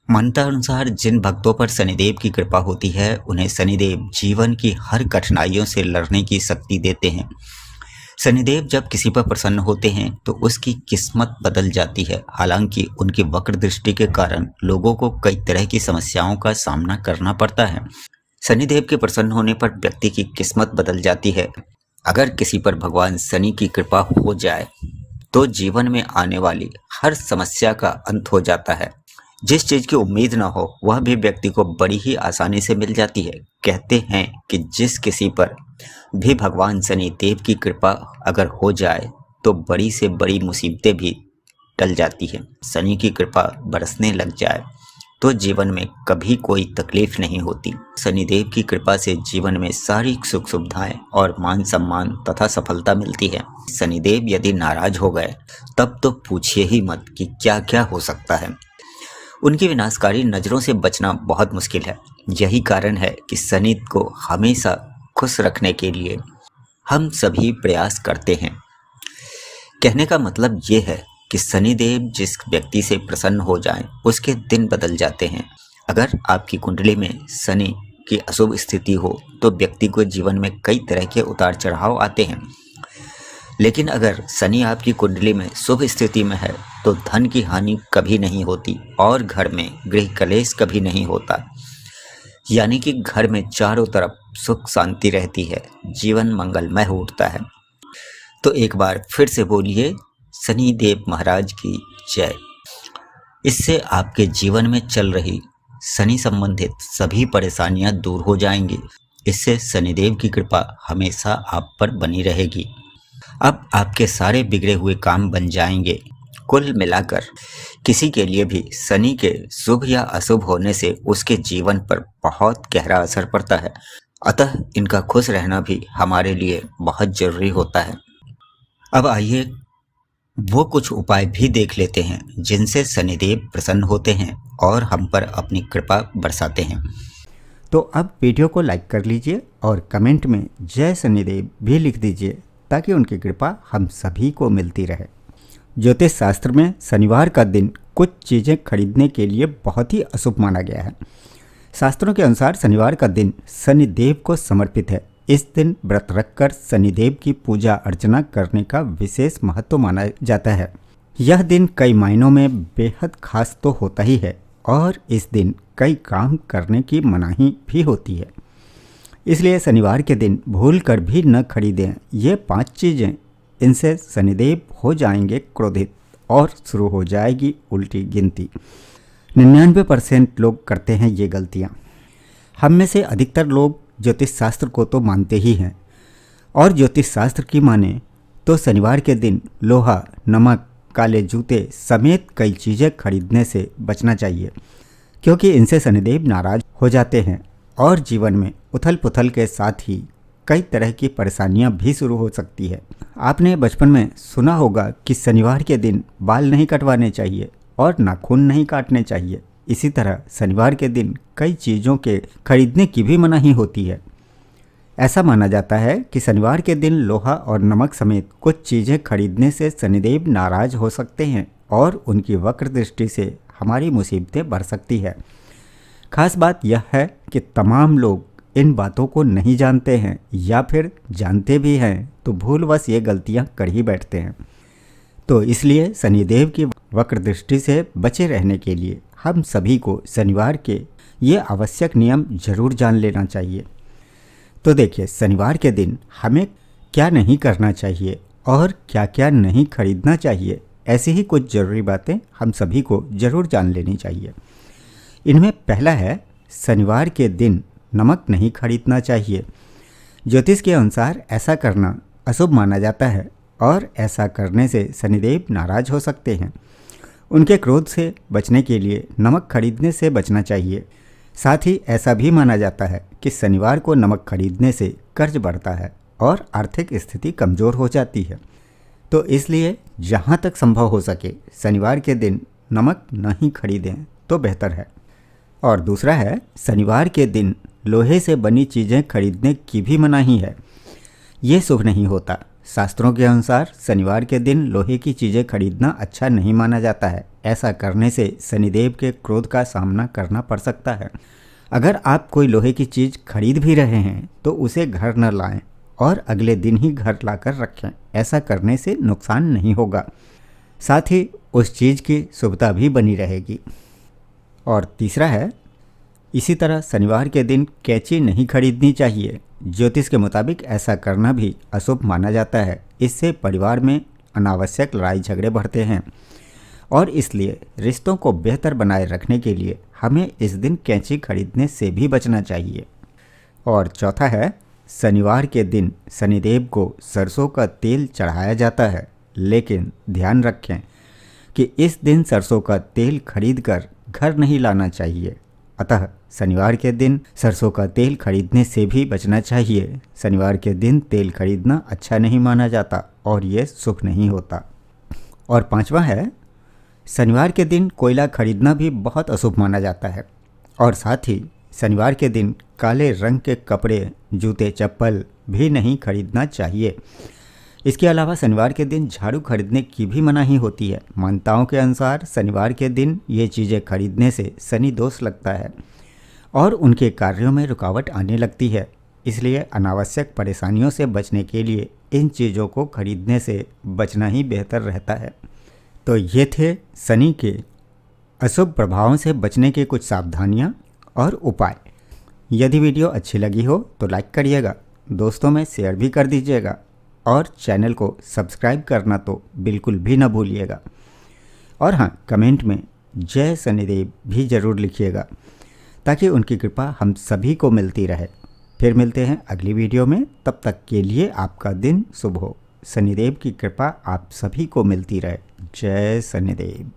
मान्यतानुसार जिन भक्तों पर शनिदेव की कृपा होती है, उन्हें शनिदेव जीवन की हर कठिनाइयों से लड़ने की शक्ति देते हैं। शनिदेव जब किसी पर प्रसन्न होते हैं तो उसकी किस्मत बदल जाती है। हालांकि उनकी वक्र दृष्टि के कारण लोगों को कई तरह की समस्याओं का सामना करना पड़ता है। शनिदेव के प्रसन्न होने पर व्यक्ति की किस्मत बदल जाती है। अगर किसी पर भगवान शनि की कृपा हो जाए तो जीवन में आने वाली हर समस्या का अंत हो जाता है। जिस चीज की उम्मीद न हो वह भी व्यक्ति को बड़ी ही आसानी से मिल जाती है। कहते हैं कि जिस किसी पर भी भगवान शनि देव की कृपा अगर हो जाए तो बड़ी से बड़ी मुसीबतें भी टल जाती हैं। शनि की कृपा बरसने लग जाए तो जीवन में कभी कोई तकलीफ नहीं होती। शनिदेव की कृपा से जीवन में सारी सुख सुविधाएं और मान सम्मान तथा सफलता मिलती है। शनिदेव यदि नाराज हो गए तब तो पूछिए ही मत कि क्या क्या हो सकता है। उनकी विनाशकारी नजरों से बचना बहुत मुश्किल है। यही कारण है कि शनि को हमेशा खुश रखने के लिए हम सभी प्रयास करते हैं। कहने का मतलब ये है कि शनिदेव जिस व्यक्ति से प्रसन्न हो जाएं, उसके दिन बदल जाते हैं। अगर आपकी कुंडली में शनि की अशुभ स्थिति हो तो व्यक्ति को जीवन में कई तरह के उतार चढ़ाव आते हैं। लेकिन अगर शनि आपकी कुंडली में शुभ स्थिति में है तो धन की हानि कभी नहीं होती और घर में गृह कलेश कभी नहीं होता। यानी कि घर में चारों तरफ सुख शांति रहती है, जीवन मंगलमय हो उठता है। तो एक बार फिर से बोलिए शनि देव महाराज की जय। इससे आपके जीवन में चल रही शनि संबंधित सभी परेशानियां दूर हो जाएंगी। इससे शनिदेव की कृपा हमेशा आप पर बनी रहेगी। अब आपके सारे बिगड़े हुए काम बन जाएंगे। कुल मिलाकर किसी के लिए भी शनि के शुभ या अशुभ होने से उसके जीवन पर बहुत गहरा असर पड़ता है। अतः इनका खुश रहना भी हमारे लिए बहुत जरूरी होता है। अब आइए वो कुछ उपाय भी देख लेते हैं जिनसे शनिदेव प्रसन्न होते हैं और हम पर अपनी कृपा बरसाते हैं। तो अब वीडियो को लाइक कर लीजिए और कमेंट में जय शनिदेव भी लिख दीजिए ताकि उनकी कृपा हम सभी को मिलती रहे। ज्योतिष शास्त्र में शनिवार का दिन कुछ चीज़ें खरीदने के लिए बहुत ही अशुभ माना गया है। शास्त्रों के अनुसार शनिवार का दिन शनिदेव को समर्पित है। इस दिन व्रत रखकर शनिदेव की पूजा अर्चना करने का विशेष महत्व माना जाता है। यह दिन कई मायनों में बेहद खास तो होता ही है और इस दिन कई काम करने की मनाही भी होती है। इसलिए शनिवार के दिन भूल कर भी न खरीदें ये 5 चीज़ें। इनसे शनिदेव हो जाएंगे क्रोधित और शुरू हो जाएगी उल्टी गिनती। 99% लोग करते हैं ये गलतियाँ। हम में से अधिकतर लोग ज्योतिष शास्त्र को तो मानते ही हैं और ज्योतिष शास्त्र की माने तो शनिवार के दिन लोहा, नमक, काले जूते समेत कई चीज़ें खरीदने से बचना चाहिए, क्योंकि इनसे शनिदेव नाराज हो जाते हैं और जीवन में उथल पुथल के साथ ही कई तरह की परेशानियां भी शुरू हो सकती है। आपने बचपन में सुना होगा कि शनिवार के दिन बाल नहीं कटवाने चाहिए और नाखून नहीं काटने चाहिए। इसी तरह शनिवार के दिन कई चीज़ों के खरीदने की भी मनाही होती है। ऐसा माना जाता है कि शनिवार के दिन लोहा और नमक समेत कुछ चीज़ें खरीदने से शनिदेव नाराज हो सकते हैं और उनकी वक्र दृष्टि से हमारी मुसीबतें बढ़ सकती है। खास बात यह है कि तमाम लोग इन बातों को नहीं जानते हैं या फिर जानते भी हैं तो भूलवश ये गलतियां कर ही बैठते हैं। तो इसलिए शनिदेव की वक्र दृष्टि से बचे रहने के लिए हम सभी को शनिवार के ये आवश्यक नियम जरूर जान लेना चाहिए। तो देखिए, शनिवार के दिन हमें क्या नहीं करना चाहिए और क्या क्या नहीं खरीदना चाहिए, ऐसी ही कुछ ज़रूरी बातें हम सभी को ज़रूर जान लेनी चाहिए। इनमें पहला है, शनिवार के दिन नमक नहीं खरीदना चाहिए। ज्योतिष के अनुसार ऐसा करना अशुभ माना जाता है और ऐसा करने से शनिदेव नाराज हो सकते हैं। उनके क्रोध से बचने के लिए नमक खरीदने से बचना चाहिए। साथ ही ऐसा भी माना जाता है कि शनिवार को नमक खरीदने से कर्ज बढ़ता है और आर्थिक स्थिति कमज़ोर हो जाती है। तो इसलिए जहाँ तक संभव हो सके शनिवार के दिन नमक नहीं खरीदें तो बेहतर है। और दूसरा है, शनिवार के दिन लोहे से बनी चीज़ें खरीदने की भी मनाही है। ये शुभ नहीं होता। शास्त्रों के अनुसार शनिवार के दिन लोहे की चीज़ें खरीदना अच्छा नहीं माना जाता है। ऐसा करने से शनिदेव के क्रोध का सामना करना पड़ सकता है। अगर आप कोई लोहे की चीज़ खरीद भी रहे हैं तो उसे घर न लाएं और अगले दिन ही घर लाकर रखें। ऐसा करने से नुकसान नहीं होगा, साथ ही उस चीज़ की शुभता भी बनी रहेगी। और तीसरा है, इसी तरह शनिवार के दिन कैंची नहीं खरीदनी चाहिए। ज्योतिष के मुताबिक ऐसा करना भी अशुभ माना जाता है। इससे परिवार में अनावश्यक लड़ाई झगड़े बढ़ते हैं और इसलिए रिश्तों को बेहतर बनाए रखने के लिए हमें इस दिन कैंची खरीदने से भी बचना चाहिए। और चौथा है, शनिवार के दिन शनिदेव को सरसों का तेल चढ़ाया जाता है, लेकिन ध्यान रखें कि इस दिन सरसों का तेल खरीदकर घर नहीं लाना चाहिए। अतः शनिवार के दिन सरसों का तेल खरीदने से भी बचना चाहिए। शनिवार के दिन तेल खरीदना अच्छा नहीं माना जाता और ये शुभ नहीं होता। और पांचवा है, शनिवार के दिन कोयला खरीदना भी बहुत अशुभ माना जाता है और साथ ही शनिवार के दिन काले रंग के कपड़े, जूते, चप्पल भी नहीं खरीदना चाहिए। इसके अलावा शनिवार के दिन झाड़ू खरीदने की भी मनाही होती है। मान्यताओं के अनुसार शनिवार के दिन ये चीज़ें खरीदने से शनि दोष लगता है और उनके कार्यों में रुकावट आने लगती है। इसलिए अनावश्यक परेशानियों से बचने के लिए इन चीज़ों को खरीदने से बचना ही बेहतर रहता है। तो ये थे शनि के अशुभ प्रभावों से बचने के कुछ सावधानियाँ और उपाय। यदि वीडियो अच्छी लगी हो तो लाइक करिएगा, दोस्तों में शेयर भी कर दीजिएगा और चैनल को सब्सक्राइब करना तो बिल्कुल भी ना भूलिएगा। और हाँ, कमेंट में जय शनिदेव भी ज़रूर लिखिएगा ताकि उनकी कृपा हम सभी को मिलती रहे। फिर मिलते हैं अगली वीडियो में, तब तक के लिए आपका दिन शुभ हो। शनिदेव की कृपा आप सभी को मिलती रहे। जय शनिदेव।